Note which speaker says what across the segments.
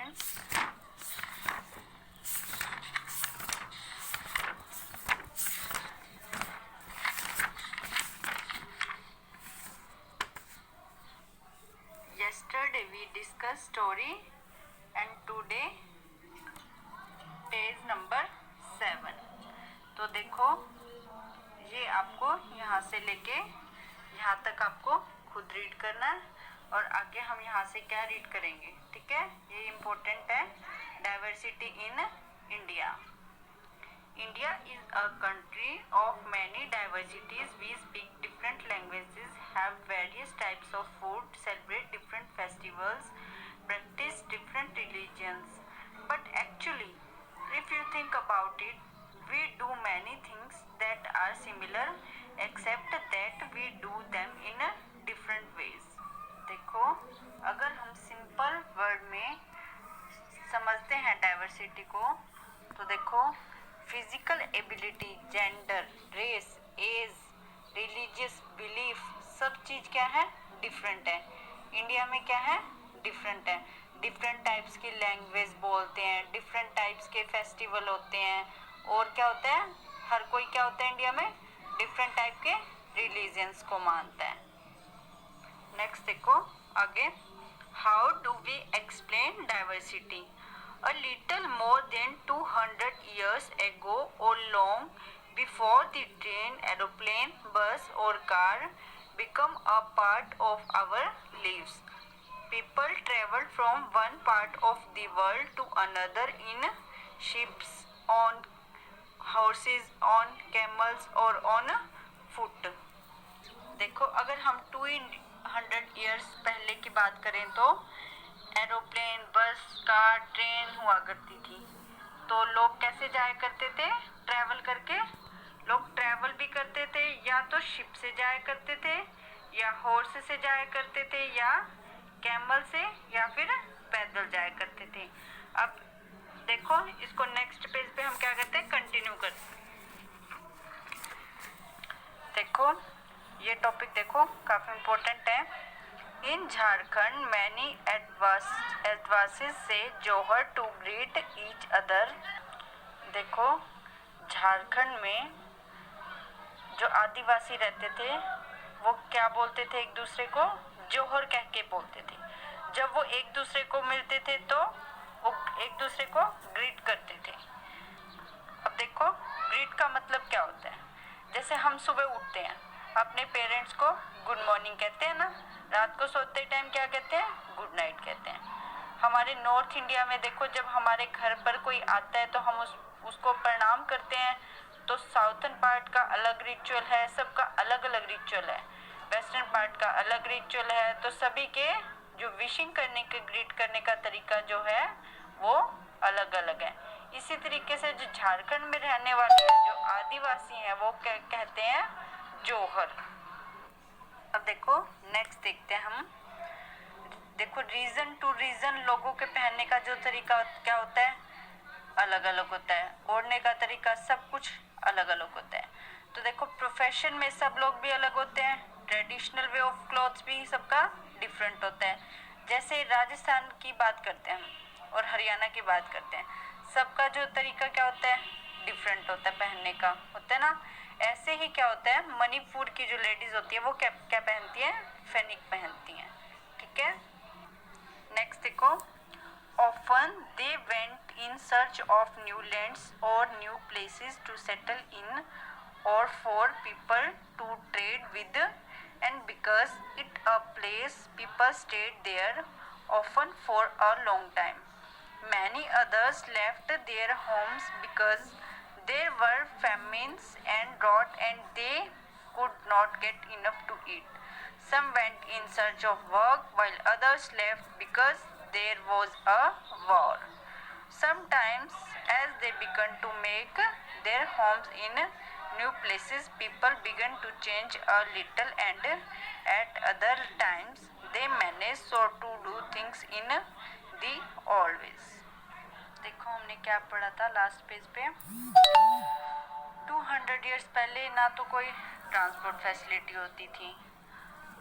Speaker 1: students. Yesterday we discussed story and today page number 7. तो देखो ये आपको यहाँ से लेके यहाँ तक आपको खुद रीड करना है और आगे हम यहाँ से क्या रीड करेंगे. ठीक है, ये इम्पोर्टेंट है. Diversity in India. India is a country of many diversities. We speak different languages, have various types of food, celebrate different festivals, practice different religions. But actually, if you think about it, we do many things that are similar, except that we do them in different ways. देखो, अगर हम simple word में समझते हैं diversity को, तो देखो physical ability, gender, race, age, religious belief, सब चीज़ क्या है, डिफरेंट है. इंडिया में क्या है, डिफरेंट है. डिफरेंट टाइप्स की लैंग्वेज बोलते हैं, डिफरेंट टाइप्स के फेस्टिवल होते हैं, और क्या होता है, हर कोई क्या होता है इंडिया में, डिफरेंट टाइप के रिलीजन्स को मानता है. नेक्स्ट देखो आगे, how do we explain diversity. A little more than 200 years ago or long before the train, aeroplane, bus or car become a part of our lives, people traveled from one part of the world to another in ships, on horses, on camels or on foot. देखो अगर हम 200 years पहले की बात करें तो aeroplane, बस, car, train हुआ करती थी. तो लोग कैसे जाया करते थे, ट्रैवल करके. लोग ट्रैवल भी करते थे, या तो शिप से जाया करते थे, या हॉर्स से जाया करते थे, या कैमल से, या फिर पैदल जाया करते थे. अब देखो इसको नेक्स्ट पेज पे हम क्या करते हैं, कंटिन्यू करते हैं. देखो ये टॉपिक देखो काफ़ी इम्पोर्टेंट है. In Jharkhand, many advances say Johar to greet each other. देखो झारखंड में जो आदिवासी रहते थे वो क्या बोलते थे, एक दूसरे को जोहर कह के बोलते थे. जब वो एक दूसरे को मिलते थे तो वो एक दूसरे को ग्रीट करते थे. अब देखो ग्रीट का मतलब क्या होता है. जैसे हम सुबह उठते हैं, अपने पेरेंट्स को गुड मॉर्निंग कहते हैं ना, रात को सोते टाइम क्या कहते हैं, गुड नाइट कहते हैं. हमारे नॉर्थ इंडिया में देखो जब हमारे घर पर कोई आता है तो हम उसको प्रणाम करते हैं. तो साउथर्न पार्ट का अलग रिचुअल है, सबका अलग अलग रिचुअल है. वेस्टर्न पार्ट का अलग रिचुअल है. तो सभी के जो विशिंग करने के, ग्रीट करने का तरीका जो है वो अलग अलग है. इसी तरीके से जो झारखंड में रहने वाले जो आदिवासी हैं वो कहते हैं जोहर. अब देखो नेक्स्ट देखते हैं हम. देखो रीजन टू रीजन लोगों के पहनने का जो तरीका क्या होता है, अलग अलग होता है. ओढ़ने का तरीका सब कुछ अलग अलग होता है. तो देखो प्रोफेशन में सब लोग भी अलग होते हैं. ट्रेडिशनल वे ऑफ क्लॉथ्स भी सबका डिफरेंट होता है. जैसे राजस्थान की बात करते हैं हम और हरियाणा की बात करते हैं, सबका जो तरीका क्या होता है, डिफरेंट होता है पहनने का, होता है ना. ऐसे ही क्या होता है, मणिपुर की जो लेडीज होती है वो क्या क्या पहनती हैं, फेनिक पहनती हैं. ठीक है, नेक्स्ट देखो. Often they went in search of new lands और new places to settle in और for people to trade with, and because it a place people stayed there often for a long time. Many others left their homes because there were famines and drought and they could not get enough to eat. Some went in search of work while others left because there was a war. Sometimes as they began to make their homes in new places, people began to change a little, and at other times they managed so to do things in the old ways. देखो हमने क्या पढ़ा था last page पे. 200 years पहले ना तो कोई ट्रांसपोर्ट फैसिलिटी होती थी,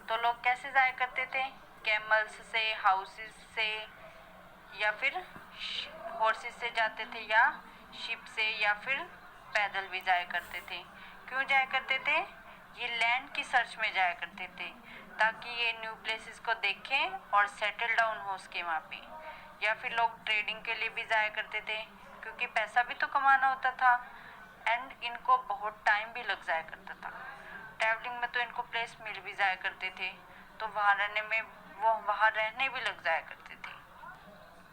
Speaker 1: तो लोग कैसे जाया करते थे, कैमल्स से, हाउसेस से, या फिर हॉर्सेस से जाते थे या शिप से या फिर पैदल भी जाया करते थे। क्यों जाया करते थे? ये लैंड की सर्च में जाया करते थे ताकि ये न्यू प्लेसेस को देखें और सेटल डाउन हो उसके वहाँ पे। या फिर लोग ट्रेडिंग के लिए भी जाया करते थे क्योंकि पैसा भी तो कमाना होता था एंड इनको बहुत टाइम भी लग जाया करता था। ट्रैवलिंग में तो इनको प्लेस मिल भी जाया करते थे तो वहाँ रहने भी लग जाया करते थे।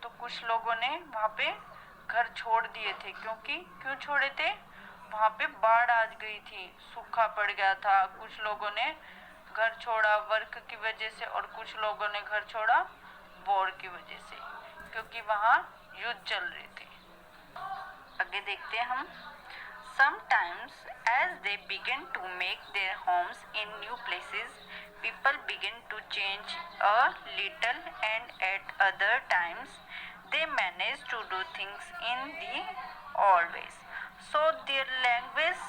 Speaker 1: तो कुछ लोगों ने वहाँ पे घर छोड़ दिए थे क्यों छोड़े थे? वहाँ पे बाढ़ आ गई थी, सूखा पड़ गया था। कुछ लोगों ने घर छोड़ा वर्क की वजह से और कुछ लोगों ने घर छोड़ा वॉर की वजह से क्योंकि वहाँ युद्ध चल रहे थे। आगे देखते हैं हम। Sometimes as they begin to make their homes in new places, people begin to change a little and at other times they manage to do things in the old ways. So their language,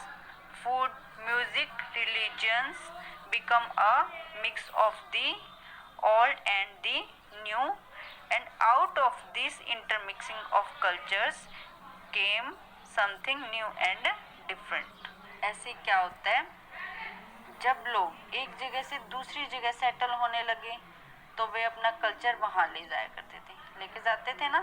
Speaker 1: food, music, religions become a mix of the old and the new, and out of this intermixing of cultures came something new and different. ऐसे क्या होता है, जब लोग एक जगह से दूसरी जगह सेटल होने लगे तो वे अपना कल्चर वहाँ ले जाया करते थे, लेके जाते थे ना।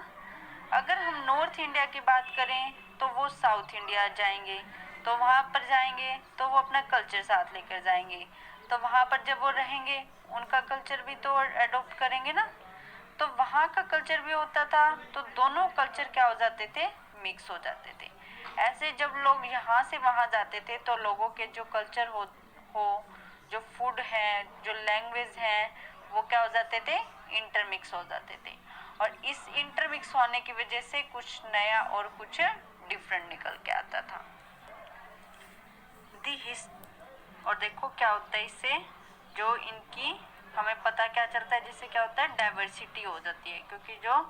Speaker 1: अगर हम नॉर्थ इंडिया की बात करें तो वो साउथ इंडिया जाएंगे, तो वहाँ पर जाएंगे तो वो अपना कल्चर साथ लेकर जाएंगे। तो वहाँ पर जब वो रहेंगे उनका कल्चर भी तो अडोप्ट करेंगे ना। तो वहाँ का कल्चर भी होता था तो दोनों कल्चर क्या हो जाते थे, मिक्स हो जाते थे। ऐसे जब लोग यहाँ से वहाँ जाते थे तो लोगों के जो कल्चर हो जो फूड है, जो लैंग्वेज है, वो क्या हो जाते थे, इंटरमिक्स हो जाते थे। और इस इंटरमिक्स होने की वजह से कुछ नया और कुछ डिफरेंट निकल के आता था। और देखो क्या होता है इससे, जो इनकी हमें पता क्या चलता है, जिससे क्या होता है, डाइवर्सिटी हो जाती है क्योंकि जो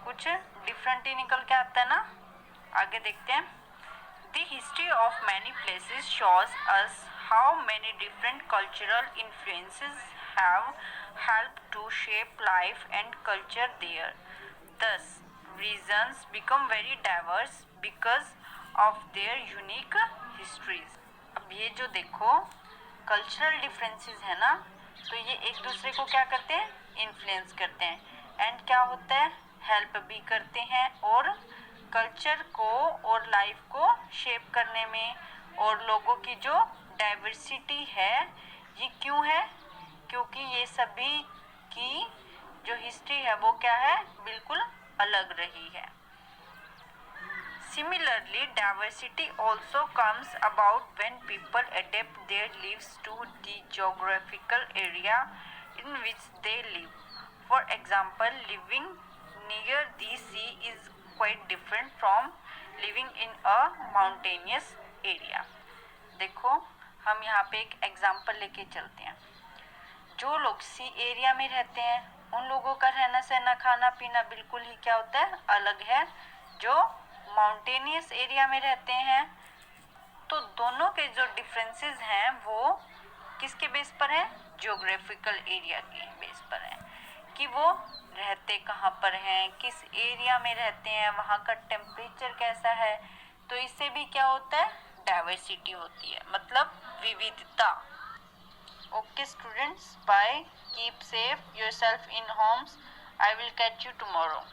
Speaker 1: कुछ डिफरेंट ही निकल के आता है ना। आगे देखते हैं। The history of many places shows us how many different cultural influences have helped to shape life and culture there. Thus, regions become very diverse because of their unique histories. अब ये जो देखो कल्चरल डिफरेंसेस है ना, तो ये एक दूसरे को क्या करते हैं, इन्फ्लुएंस करते हैं एंड क्या होता है, हेल्प भी करते हैं और कल्चर को और लाइफ को शेप करने में। और लोगों की जो डाइवर्सिटी है ये क्यों है, क्योंकि ये सभी की जो हिस्ट्री है वो क्या है, बिल्कुल अलग रही है। Similarly, diversity also comes about when people adapt their lives to the geographical area in which they live. For example, living near the sea is quite different from living in a mountainous area. देखो हम यहाँ पे एक example लेके चलते हैं। जो लोग सी एरिया में रहते हैं उन लोगों का रहना सहना खाना पीना बिल्कुल ही क्या होता है, अलग है। जो माउंटेनियस एरिया में रहते हैं तो दोनों के जो डिफरेंसेस हैं वो किसके बेस पर है, ज्योग्राफिकल एरिया के बेस पर है कि वो रहते कहाँ पर हैं, किस एरिया में रहते हैं, वहाँ का टेम्परेचर कैसा है। तो इससे भी क्या होता है, डाइवर्सिटी होती है, मतलब विविधता। Okay students, bye, keep safe yourself in homes. I will catch you tomorrow.